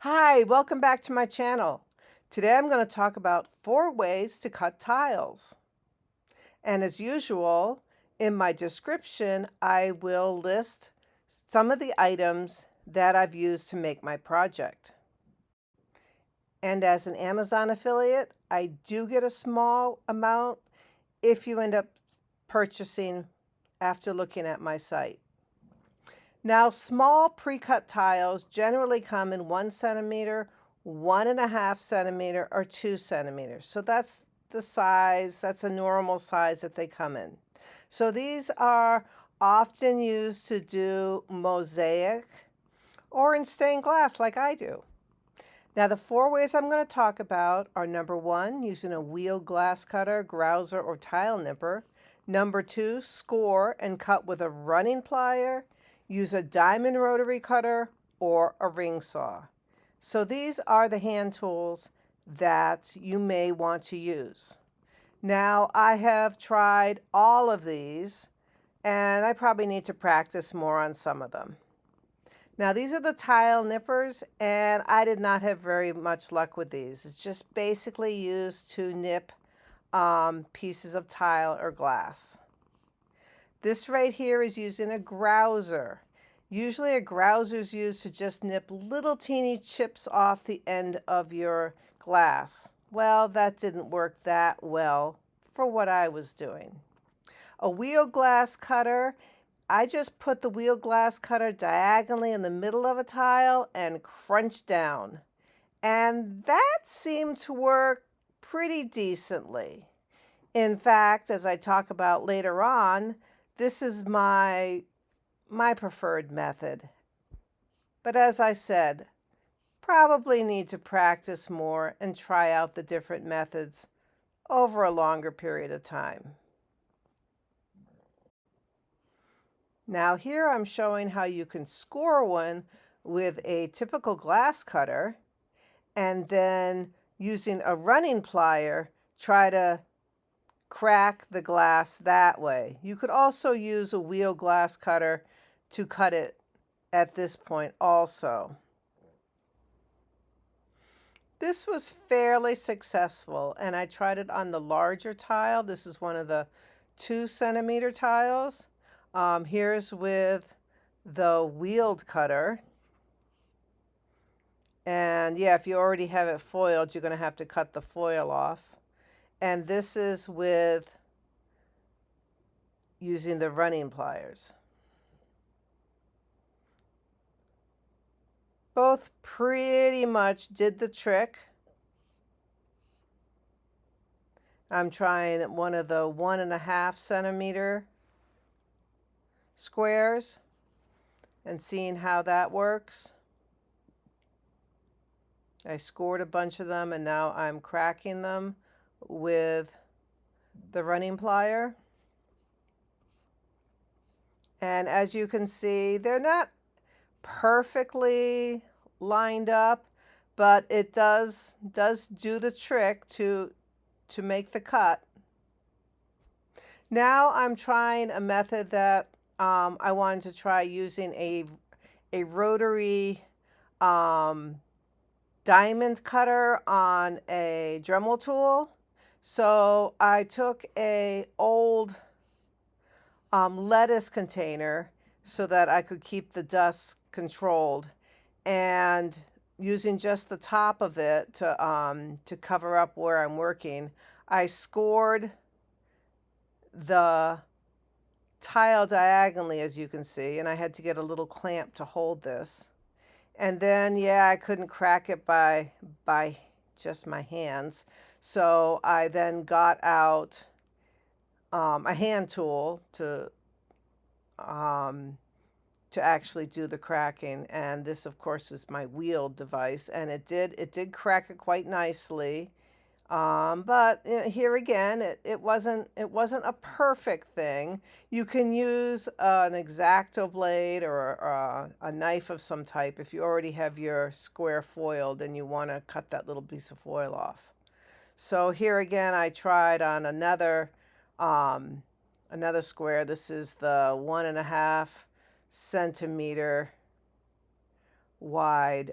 Hi, welcome back to my channel. Today I'm going to talk about 4 ways to cut tiles. And as usual, in my description, I will list some of the items that I've used to make my project. And as an Amazon affiliate, I do get a small amount if you end up purchasing after looking at my site. Now, small pre-cut tiles generally come in 1 centimeter, 1.5 centimeter, or 2 centimeters. So that's the size, that's a normal size that they come in. So these are often used to do mosaic or in stained glass like I do. Now, the 4 ways I'm going to talk about are: number 1, using a wheel glass cutter, grouser, or tile nipper. Number 2, score and cut with a running plier. Use a diamond rotary cutter or a ring saw. So these are the hand tools that you may want to use. Now, I have tried all of these, and I probably need to practice more on some of them. Now, these are the tile nippers, and I did not have very much luck with these. It's just basically used to nip pieces of tile or glass. This right here is using a grouser. Usually a grouser is used to just nip little teeny chips off the end of your glass. Well, that didn't work that well for what I was doing. A wheel glass cutter, I just put the wheel glass cutter diagonally in the middle of a tile and crunch down. And that seemed to work pretty decently. In fact, as I talk about later on, this is my preferred method. But as I said, probably need to practice more and try out the different methods over a longer period of time. Now here I'm showing how you can score one with a typical glass cutter, and then using a running plier, try to crack the glass that way. You could also use a wheel glass cutter to cut it at this point also. This was fairly successful, and I tried it on the larger tile. This is one of the 2 centimeter tiles. Here's with the wheeled cutter. And yeah, if you already have it foiled, you're going to have to cut the foil off. And this is with using the running pliers. Both pretty much did the trick. I'm trying one of the 1.5 centimeter squares and seeing how that works. I scored a bunch of them, and now I'm cracking them with the running plier. And as you can see, they're not perfectly lined up, but it does do the trick to make the cut. Now I'm trying a method that I wanted to try, using a rotary diamond cutter on a Dremel tool. So I took a old lettuce container so that I could keep the dust controlled, and using just the top of it to cover up where I'm working, I scored the tile diagonally, as you can see, and I had to get a little clamp to hold this. And then, yeah, I couldn't crack it by just my hands. So I then got out a hand tool to actually do the cracking. And this, of course, is my wheeled device, and it did crack it quite nicely. But here again, it wasn't a perfect thing. You can use an X-Acto blade or a knife of some type if you already have your square foiled and you want to cut that little piece of foil off. So here again, I tried on another square. This is the 1.5 centimeter wide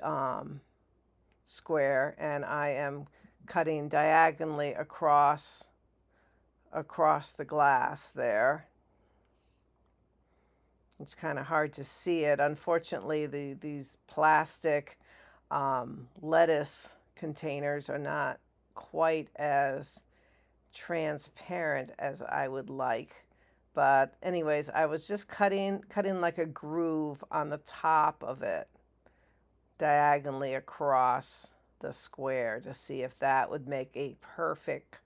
square, and I am cutting diagonally across the glass there. It's kind of hard to see it. Unfortunately, these plastic lettuce containers are not quite as transparent as I would like. But anyways, I was just cutting like a groove on the top of it, diagonally across the square, to see if that would make a perfect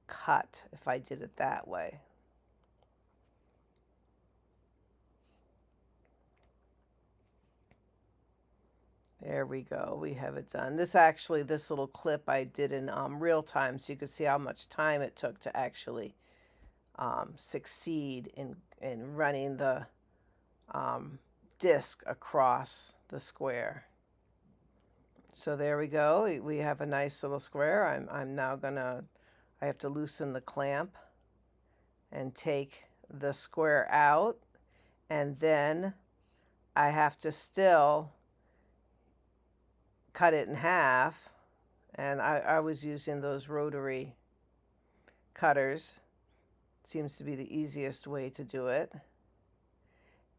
cut if I did it that way. There we go. We have it done. This little clip I did in real time, so you could see how much time it took to actually succeed in running the disc across the square. So there we go. We have a nice little square. I'm now I have to loosen the clamp and take the square out, and then I have to still cut it in half, and I was using those rotary cutters. It seems to be the easiest way to do it.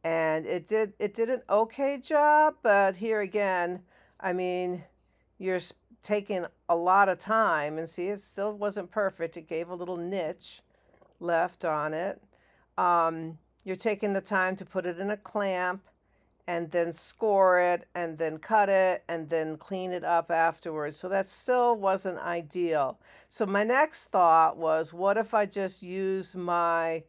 And it did an okay job, but here again, I mean, you're taking a lot of time, and see, it still wasn't perfect. It gave a little niche left on it. You're taking the time to put it in a clamp and then score it and then cut it and then clean it up afterwards. So that still wasn't ideal. So my next thought was, what if I just use my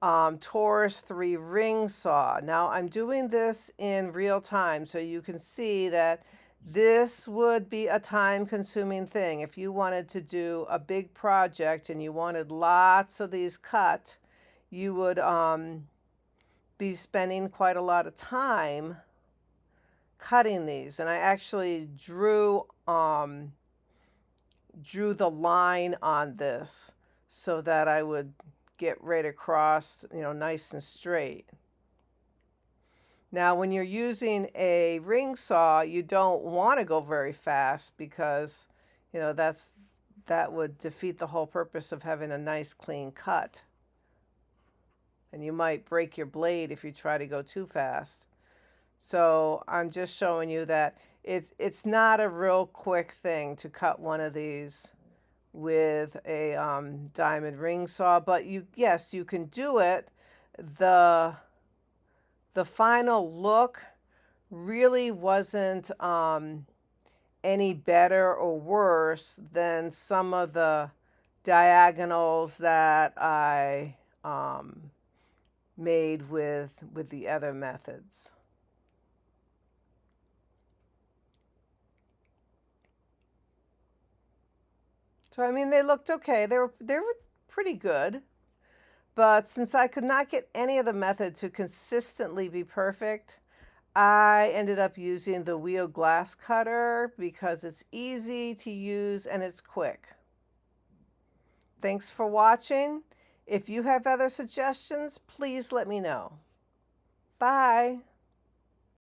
Taurus 3 ring saw? Now I'm doing this in real time, so you can see that this would be a time-consuming thing. If you wanted to do a big project and you wanted lots of these cut, you would be spending quite a lot of time cutting these. And I actually drew the line on this so that I would get right across, nice and straight. Now, when you're using a ring saw, you don't want to go very fast because, that would defeat the whole purpose of having a nice clean cut. And you might break your blade if you try to go too fast. So I'm just showing you that it's not a real quick thing to cut one of these with a diamond ring saw, but yes, you can do it. The final look really wasn't any better or worse than some of the diagonals that I made with the other methods. So I mean, they looked okay. They were pretty good. But since I could not get any of the method to consistently be perfect, I ended up using the wheel glass cutter because it's easy to use and it's quick. Thanks for watching. If you have other suggestions, please let me know. Bye.